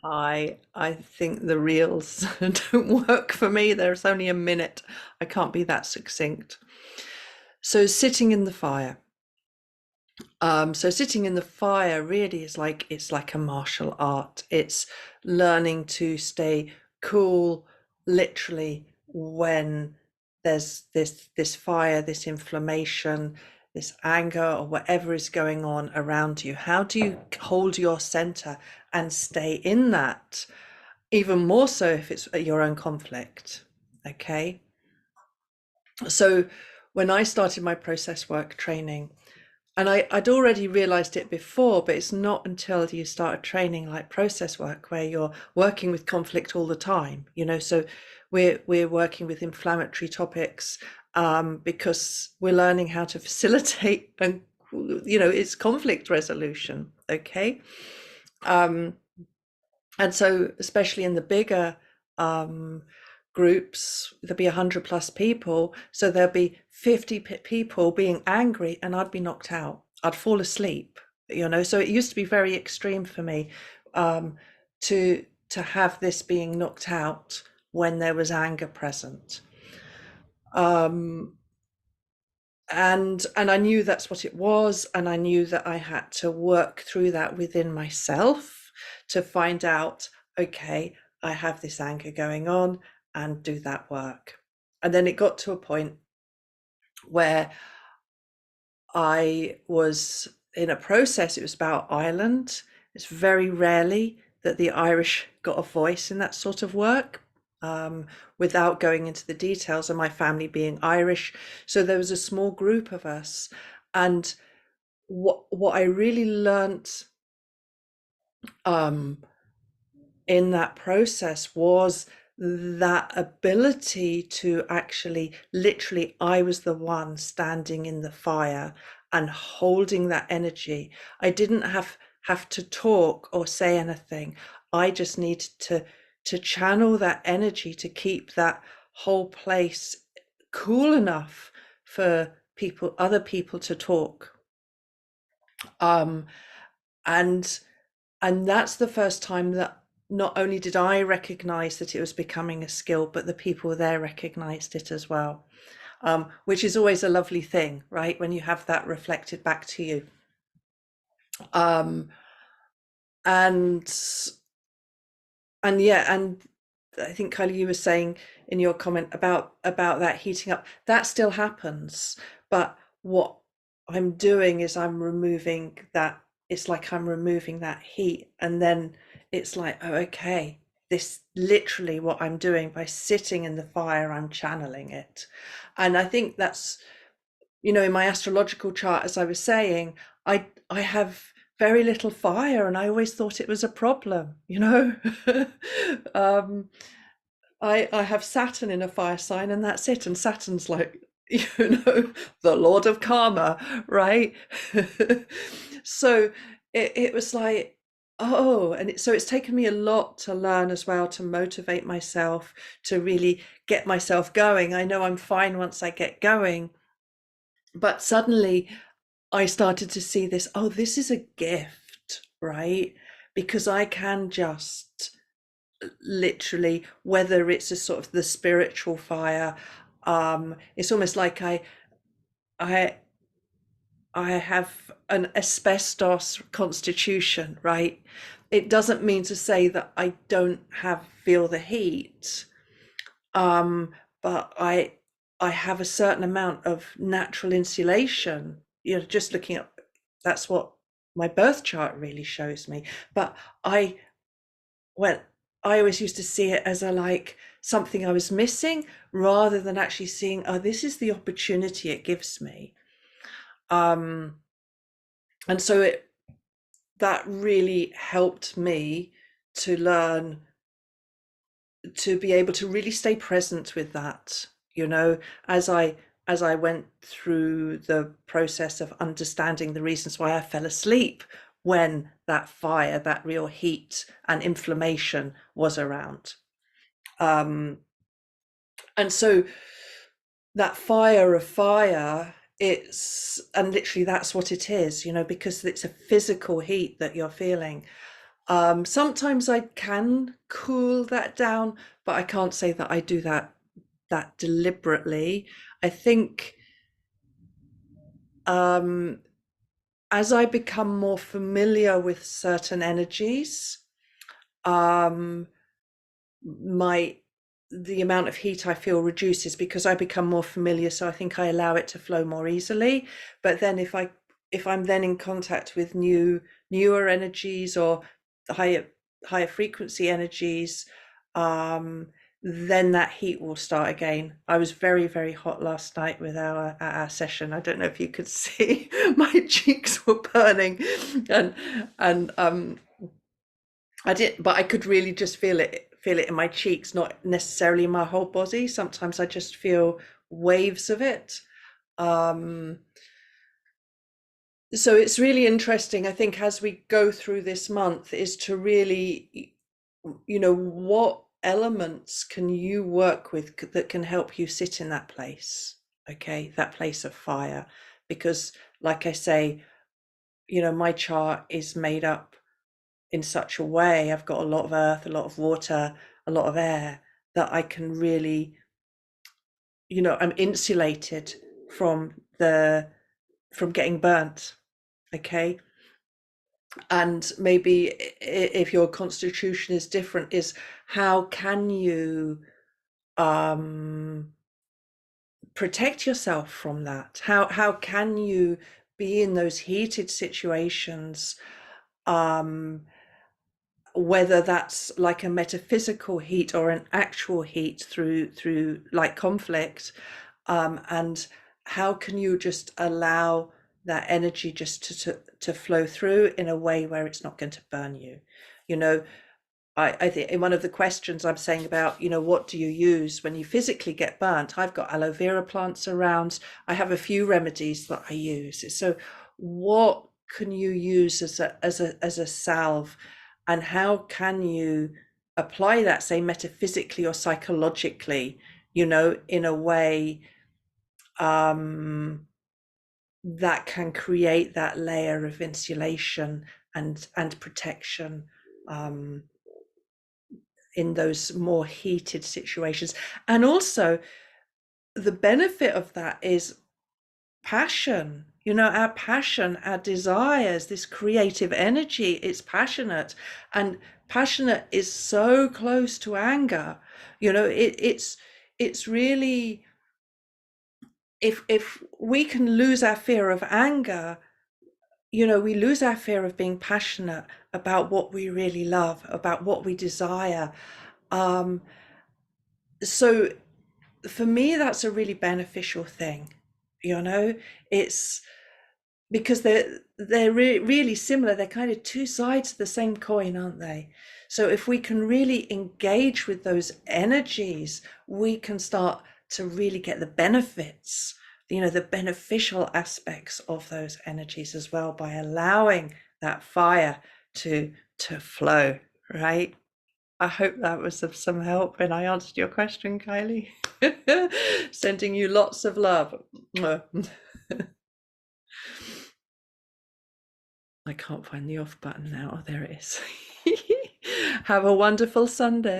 I think the reels don't work for me. There's only a minute. I can't be that succinct. So sitting in the fire. So sitting in the fire really is like it's like a martial art. It's learning to stay cool, literally, when there's this fire, this inflammation, this anger, or whatever is going on around you. How do you hold your center and stay in that? Even more so if it's your own conflict. Okay. So when I started my process work training, and I'd already realized it before, but it's not until you start training like process work where you're working with conflict all the time, so we're working with inflammatory topics, because we're learning how to facilitate and it's conflict resolution. Okay. um, and so especially in the bigger groups, there'll be 100 plus people, so there'll be 50 people being angry and I'd be knocked out. I'd fall asleep. So it used to be very extreme for me, to have this being knocked out when there was anger present. um and I knew that's what it was, and I knew that I had to work through that within myself to find out, okay, I have this anger going on, and do that work. And then it got to a point where I was in a process. It was about Ireland. It's very rarely that the Irish got a voice in that sort of work, without going into the details of my family being Irish. So there was a small group of us, and what I really learnt, um, in that process was that ability to actually, literally, I was the one standing in the fire and holding that energy. I didn't have to talk or say anything. I just needed to channel that energy to keep that whole place cool enough for other people to talk. um and and that's the first time that not only did I recognize that it was becoming a skill, but the people there recognized it as well, which is always a lovely thing, right? When you have that reflected back to you. Um, and yeah, and I think, Kylie, you were saying in your comment about that heating up, that still happens, but what I'm doing is I'm removing that. It's like I'm removing that heat, and then it's like, oh, okay, this literally what I'm doing by sitting in the fire, I'm channeling it. And I think that's, in my astrological chart, as I was saying, I have very little fire, and I always thought it was a problem. um, I have Saturn in a fire sign, and that's it. And Saturn's like, the Lord of Karma, right? So it was like, oh, and so it's taken me a lot to learn as well, to motivate myself, to really get myself going. I know I'm fine once I get going, but suddenly I started to see this, oh, this is a gift, right? Because I can just literally, whether it's a sort of the spiritual fire, it's almost like I I have an asbestos constitution, right? It doesn't mean to say that I don't feel the heat, um, but I have a certain amount of natural insulation. Just looking at, that's what my birth chart really shows me. But I when I always used to see it as a like something I was missing, rather than actually seeing, oh, this is the opportunity it gives me. Um, and so that really helped me to learn to be able to really stay present with that, as I went through the process of understanding the reasons why I fell asleep when that fire, that real heat and inflammation was around. um and so that fire of fire, and literally that's what it is, because it's a physical heat that you're feeling. Sometimes I can cool that down, but I can't say that I do that deliberately. I think um, as I become more familiar with certain energies, um, my the amount of heat I feel reduces because I become more familiar. So I think I allow it to flow more easily. But then if I'm then in contact with newer energies or the higher frequency energies, um, then that heat will start again. I was very, very hot last night with our session. I don't know if you could see my cheeks were burning, and and I did, but I could really just feel it in my cheeks, not necessarily in my whole body. Sometimes I just feel waves of it. Um, so it's really interesting, I think, as we go through this month, is to really, what elements can you work with that can help you sit in that place, okay, that place of fire. Because, like I say, my chart is made up in such a way. I've got a lot of earth, a lot of water, a lot of air, that I can really, I'm insulated from the from getting burnt. Okay. And maybe if your constitution is different, is how can you um protect yourself from that? How can you be in those heated situations, um whether that's like a metaphysical heat or an actual heat through like conflict, and how can you just allow that energy just to flow through in a way where it's not going to burn you. you know I think in one of the questions I'm saying about, what do you use when you physically get burnt? I've got aloe vera plants around. I have a few remedies that I use. So what can you use as a salve, and how can you apply that, say, metaphysically or psychologically, in a way um, that can create that layer of insulation and protection, um, in those more heated situations. And also, the benefit of that is passion. Our passion, our desires, this creative energy, it's passionate. And passionate is so close to anger. It's really, if we can lose our fear of anger, we lose our fear of being passionate about what we really love, about what we desire. So for me, that's a really beneficial thing. It's because they're really similar. They're kind of two sides of the same coin, aren't they? So if we can really engage with those energies, we can start to really get the benefits, the beneficial aspects of those energies as well, by allowing that fire to flow, right? I hope that was of some help and I answered your question, Kylie. Sending you lots of love. I can't find the off button now. Oh, there it is. Have a wonderful Sunday.